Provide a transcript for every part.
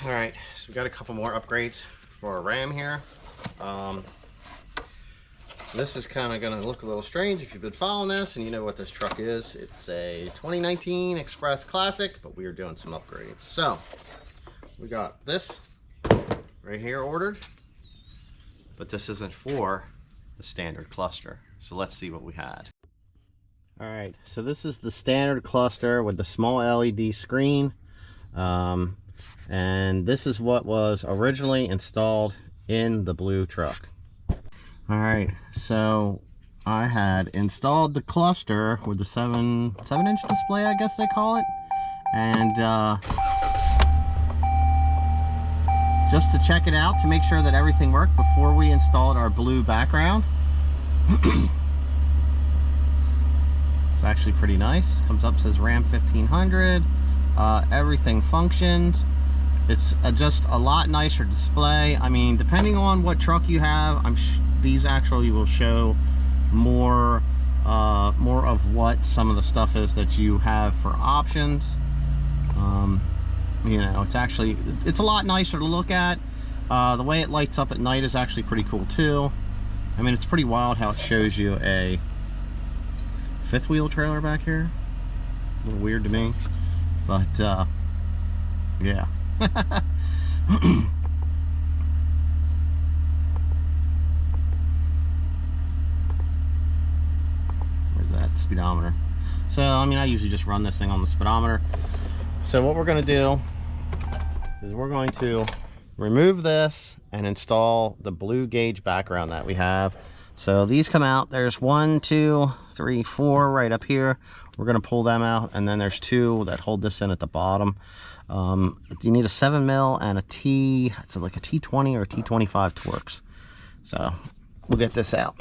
Alright, so we've got a couple more upgrades for our RAM here. This is kind of going to look a little strange if you've been following this and you know what this truck is. It's a 2019 Express Classic, but we are doing some upgrades. So, we got this right here ordered, but this isn't for the standard cluster. So let's see what we had. Alright, so this is the standard cluster with the small LED screen. And this is what was originally installed in the blue truck. Alright, so I had installed the cluster with the 7-inch display, I guess they call it. And just to check it out, to make sure that everything worked before we installed our blue background. It's actually pretty nice. Comes up, says RAM 1500. Everything functions. It's just a lot nicer display. I mean, depending on what truck you have, these actually will show more of what some of the stuff is that you have for options. You know, it's a lot nicer to look at. The way it lights up at night is actually pretty cool too. I mean, it's pretty wild how it shows you a fifth wheel trailer back here. A little weird to me, but yeah. Where's that speedometer? So, I mean, I usually just run this thing on the speedometer. So what we're going to do is we're going to remove this and install the blue gauge background that we have. So these come out. There's 1, 2, 3, 4 right up here. We're going to pull them out, and then there's 2 that hold this in at the bottom. You need a 7mm and it's like a T20 or a T25 Torx. So we'll get this out.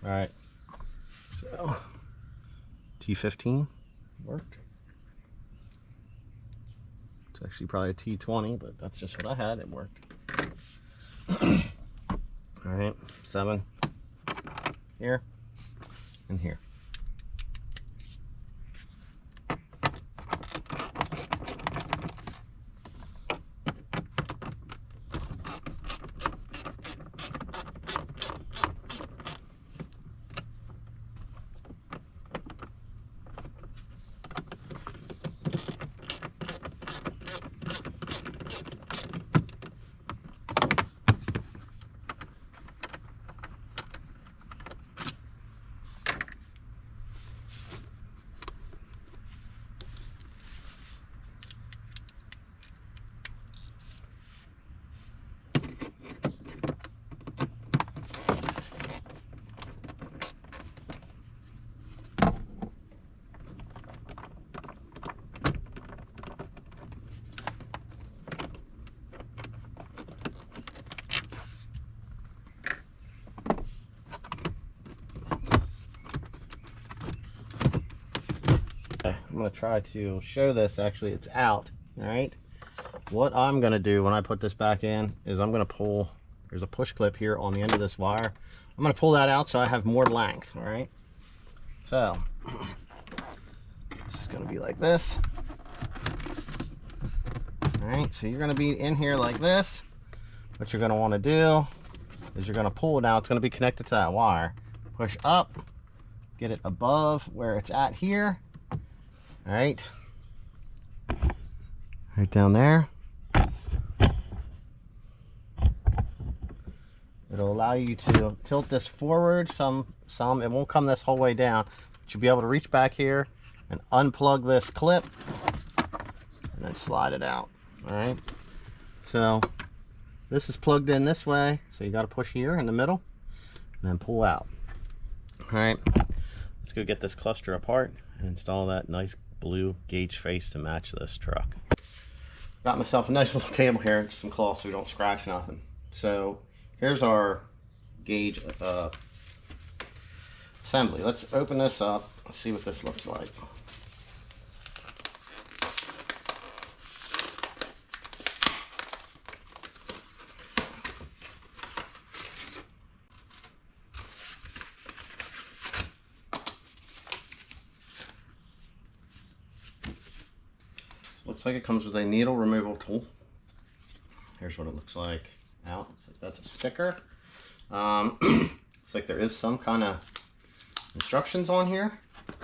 Alright, so T15 worked. It's actually probably a T20, but that's just what I had. It worked. Alright, 7 here and here. I'm going to try to show this. Actually, it's out. All right, what I'm going to do when I put this back in is I'm going to pull, there's a push clip here on the end of this wire. I'm going to pull that out so I have more length. All right, so this is going to be like this. All right, so you're going to be in here like this. What you're going to want to do is you're going to pull it out. It's going to be connected to that wire. Push up, get it above where it's at here. All right, right down there. It'll allow you to tilt this forward some. It won't come this whole way down, but you'll be able to reach back here and unplug this clip and then slide it out. All right, so this is plugged in this way, so you got to push here in the middle and then pull out. All right, let's go get this cluster apart and install that nice blue gauge face to match this truck. Got myself a nice little table here, some cloth so we don't scratch nothing. So here's our gauge assembly. Let's open this up. Let's see what this looks like. Looks like it comes with a needle removal tool. Here's what it looks like out. Looks like that's a sticker. Looks like there is some kind of instructions on here.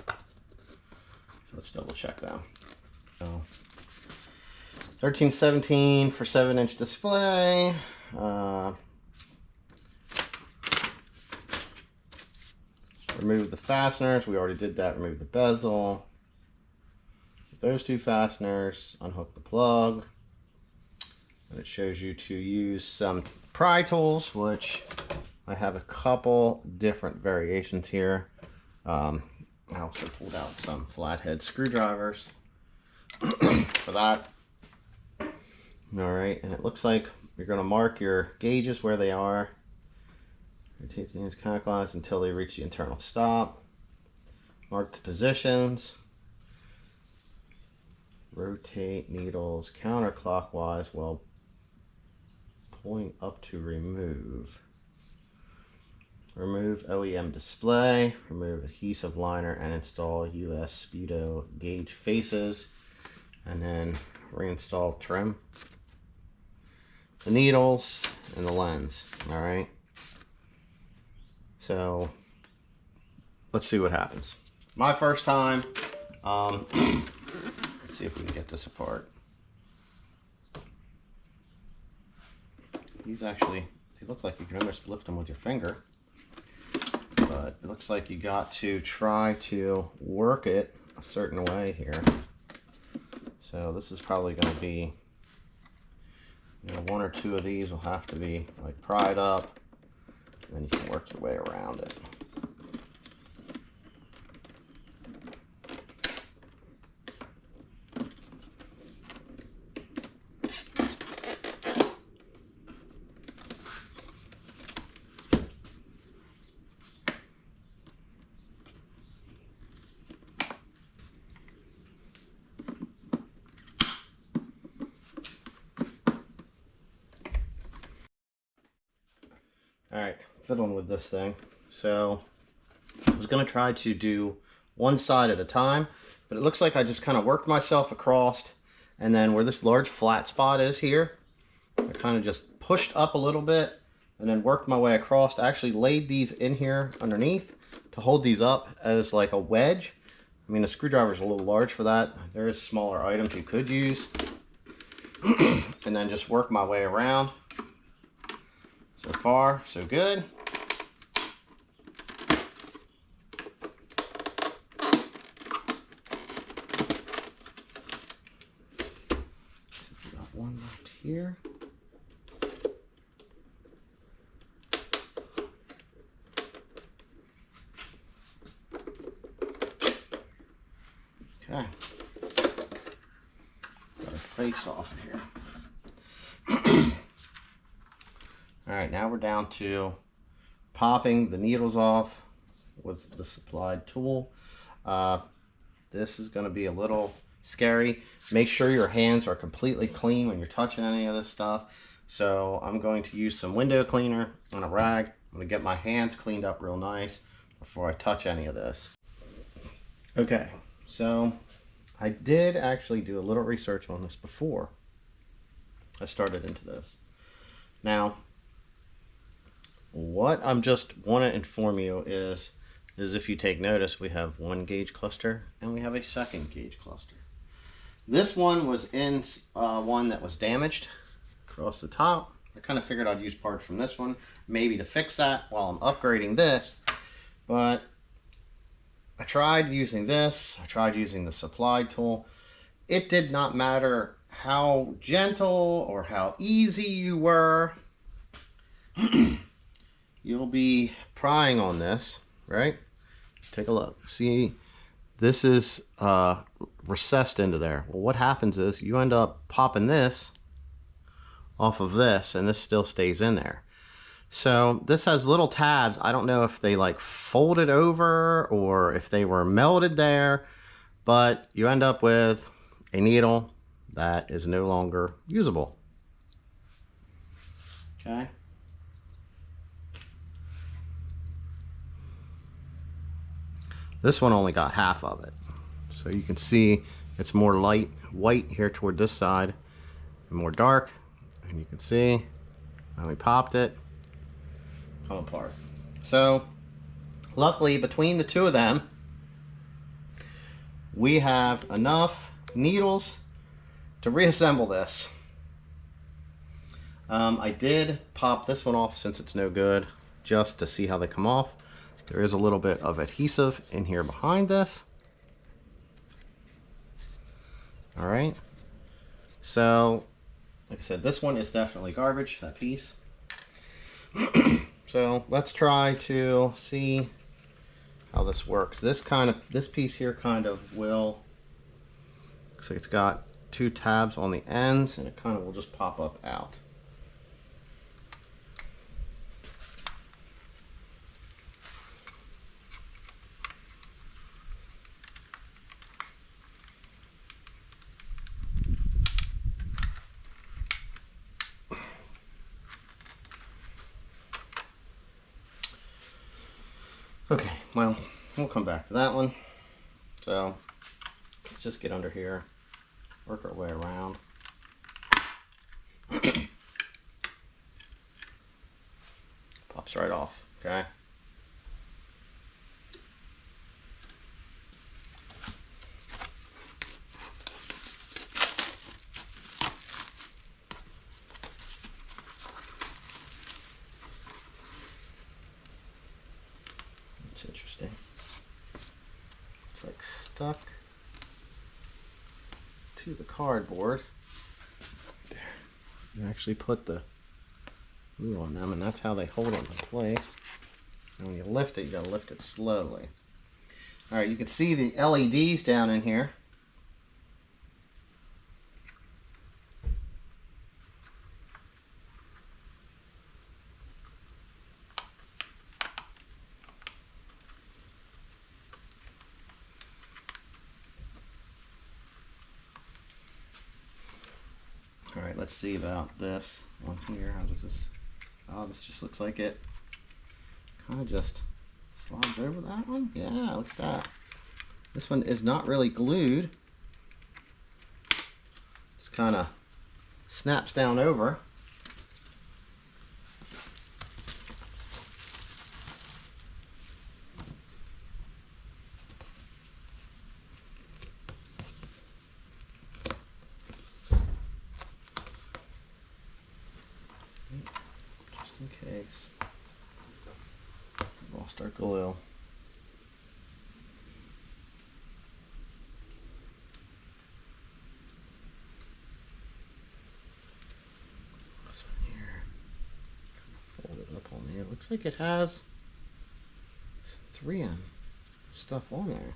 So let's double check them. So 1317 for 7-inch display. Remove the fasteners. We already did that. Remove the bezel. Those two fasteners, unhook the plug, and it shows you to use some pry tools, which I have a couple different variations here. I also pulled out some flathead screwdrivers for that. All right, and it looks like you're going to mark your gauges where they are. Rotate these counterclockwise until they reach the internal stop. Mark the positions. Rotate needles counterclockwise while pulling up to remove. Remove OEM display, remove adhesive liner, and install US speedo gauge faces, and then reinstall trim, the needles, and the lens. All right. So let's see what happens. My first time. Let's see if we can get this apart. These actually, they look like you can almost lift them with your finger, but it looks like you got to try to work it a certain way here. So this is probably going to be, you know, one or two of these will have to be like pried up, and then you can work your way around it. Alright, fiddling with this thing. So I was going to try to do one side at a time, but it looks like I just kind of worked myself across, and then where this large flat spot is here, I kind of just pushed up a little bit and then worked my way across. I actually laid these in here underneath to hold these up as like a wedge. I mean, the screwdriver is a little large for that. There is smaller items you could use. And then just work my way around. So far, so good. We got one left here. Okay. Got a face off here. Alright, now we're down to popping the needles off with the supplied tool. This is going to be a little scary. Make sure your hands are completely clean when you're touching any of this stuff. So I'm going to use some window cleaner on a rag. I'm going to get my hands cleaned up real nice before I touch any of this. Okay, so I did actually do a little research on this before I started into this. Now, what I'm just want to inform you is if you take notice, we have one gauge cluster and we have a second gauge cluster. This one was in one that was damaged across the top. I kind of figured I'd use parts from this one maybe to fix that while I'm upgrading this, but I tried using this. I tried using the supplied tool. It did not matter how gentle or how easy you were. You'll be prying on this, right? Take a look. See, this is recessed into there. Well, what happens is you end up popping this off of this, and this still stays in there. So this has little tabs. I don't know if they like folded over or if they were melted there, but you end up with a needle that is no longer usable. Okay. This one only got half of it. So you can see it's more light white here toward this side and more dark. And you can see when we popped it, come apart. So luckily between the two of them, we have enough needles to reassemble this. I did pop this one off since it's no good, just to see how they come off. There is a little bit of adhesive in here behind this. All right. So, like I said, this one is definitely garbage, that piece. So let's try to see how this works. This piece here kind of will, looks like it's got two tabs on the ends, and it kind of will just pop up out. Okay, well, we'll come back to that one. So let's just get under here, work our way around. Pops right off, okay? That's interesting. It's like stuck to the cardboard. There. You actually put the glue on them, and that's how they hold it in place. And when you lift it, you gotta lift it slowly. All right, you can see the LEDs down in here. All right, let's see about this one here. How does this? Oh, this just looks like it kind of just slides over that one. Yeah, look at that. This one is not really glued. Just kind of snaps down over. Just in case. Lost our glue. This one here. Fold it up on there. It looks like it has some 3M stuff on there.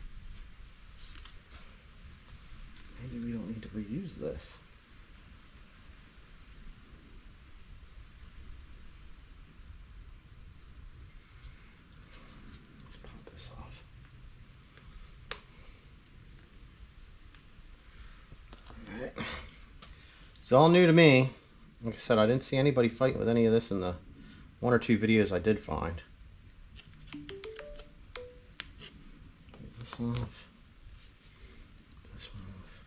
Maybe we don't need to reuse this. Let's pop this off. Alright. It's all new to me. Like I said, I didn't see anybody fighting with any of this in the one or two videos I did find. Take this off. This one off.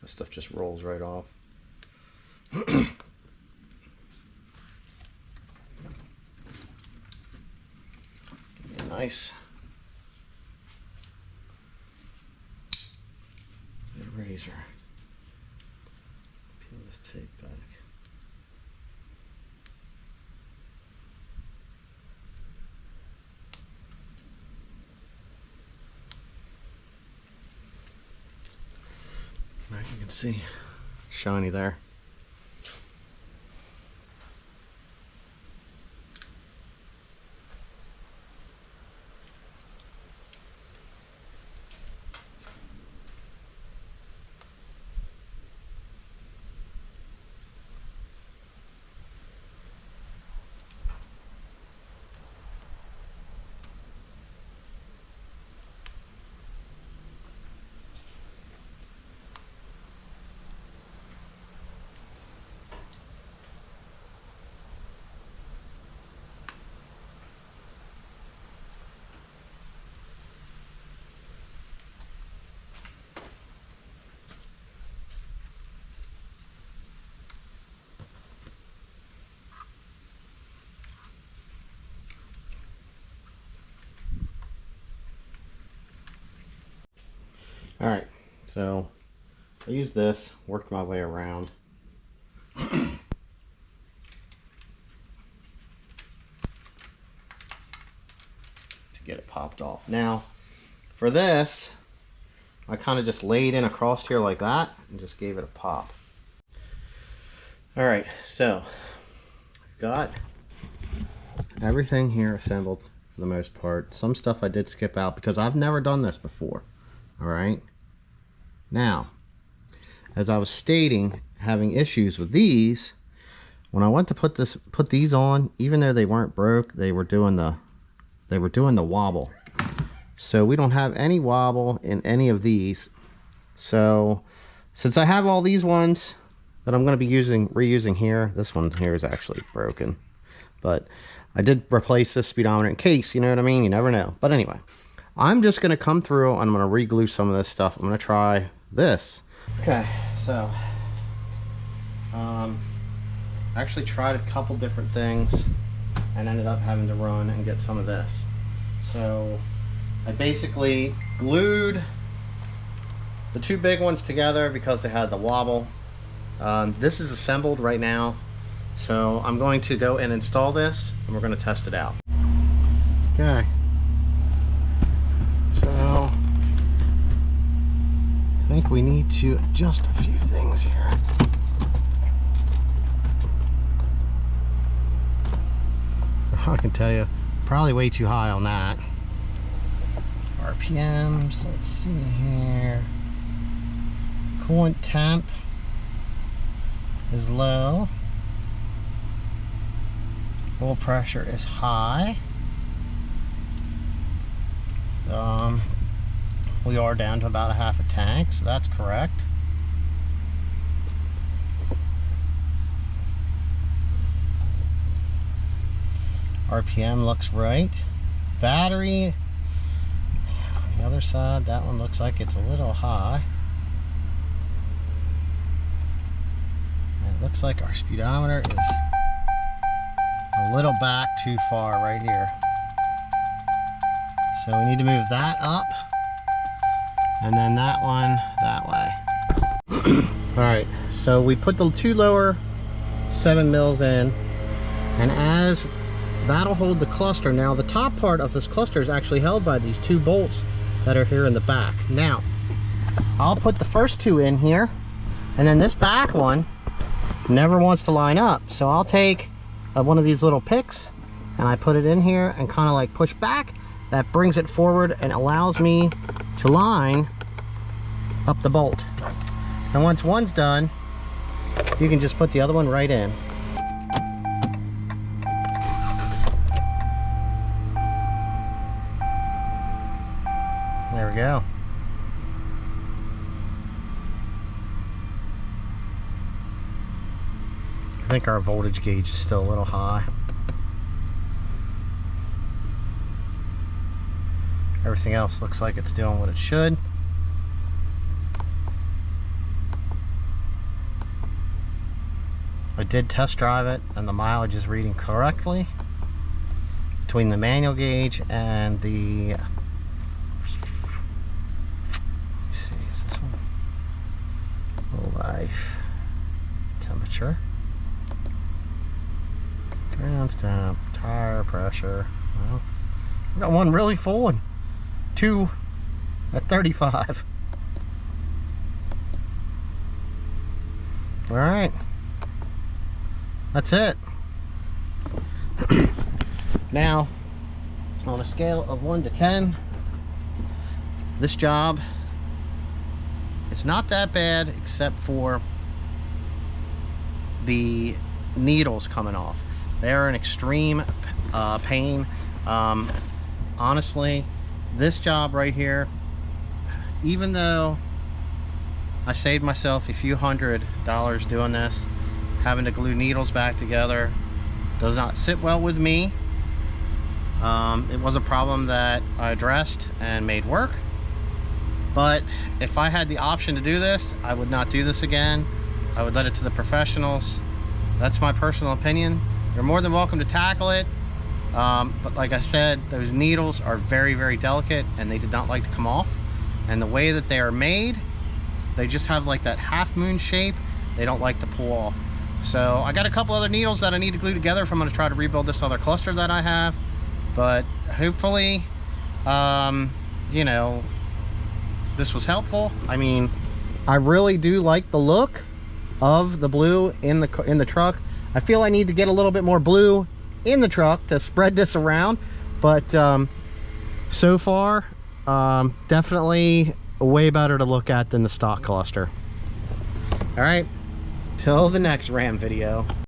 This stuff just rolls right off. Nice razor. Peel this tape back. Now you can see shiny there. All right, so I used this, worked my way around. To get it popped off. Now, for this, I kind of just laid in across here like that and just gave it a pop. All right, so got everything here assembled for the most part. Some stuff I did skip out because I've never done this before. All right. Now, as I was stating, having issues with these, when I went to put these on, even though they weren't broke, they were doing the wobble. So we don't have any wobble in any of these. So since I have all these ones that I'm going to be reusing here, this one here is actually broken, but I did replace this speedometer in case, you know what I mean? You never know. But anyway, I'm just going to come through and I'm going to re-glue some of this stuff. I'm going to try this. Okay, so actually tried a couple different things and ended up having to run and get some of this. So I basically glued the two big ones together because they had the wobble. This is assembled right now, so I'm going to go and install this and we're going to test it out. Okay, so I think we need to adjust a few things here. I can tell you, probably way too high on that. RPMs, let's see here. Coolant temp is low. Oil pressure is high. We are down to about a half a tank, so that's correct. RPM looks right. Battery, on the other side, that one looks like it's a little high. It looks like our speedometer is a little back too far right here. So we need to move that up, and then that one that way. All right, so we put the two lower 7 mils in, and as that'll hold the cluster. Now the top part of this cluster is actually held by these two bolts that are here in the back. Now I'll put the first two in here, and then this back one never wants to line up, so I'll take one of these little picks and I put it in here and kind of like push back. That brings it forward and allows me to line up the bolt. And once one's done, you can just put the other one right in. There we go. I think our voltage gauge is still a little high. Everything else looks like it's doing what it should. I did test drive it and the mileage is reading correctly between the manual gauge and the, let's see, is this one? Low life temperature, trans temp, tire pressure. Well, we got one really full one. Two at 35. All right, that's it. Now, on a scale of 1 to 10, this job, it's not that bad except for the needles coming off. They're an extreme pain. Honestly, this job right here, even though I saved myself a few $100s doing this, having to glue needles back together does not sit well with me. It was a problem that I addressed and made work, but if I had the option to do this, I would not do this again. I would let it to the professionals. That's my personal opinion. You're more than welcome to tackle it. But like I said, those needles are very, very delicate and they did not like to come off. and the way that they are made, they just have like that half moon shape. They don't like to pull off. So I got a couple other needles that I need to glue together if I'm going to try to rebuild this other cluster that I have. But hopefully, you know, this was helpful. I mean, I really do like the look of the blue in the truck. I feel I need to get a little bit more blue in the truck to spread this around, but so far definitely way better to look at than the stock cluster. All right, till the next Ram video.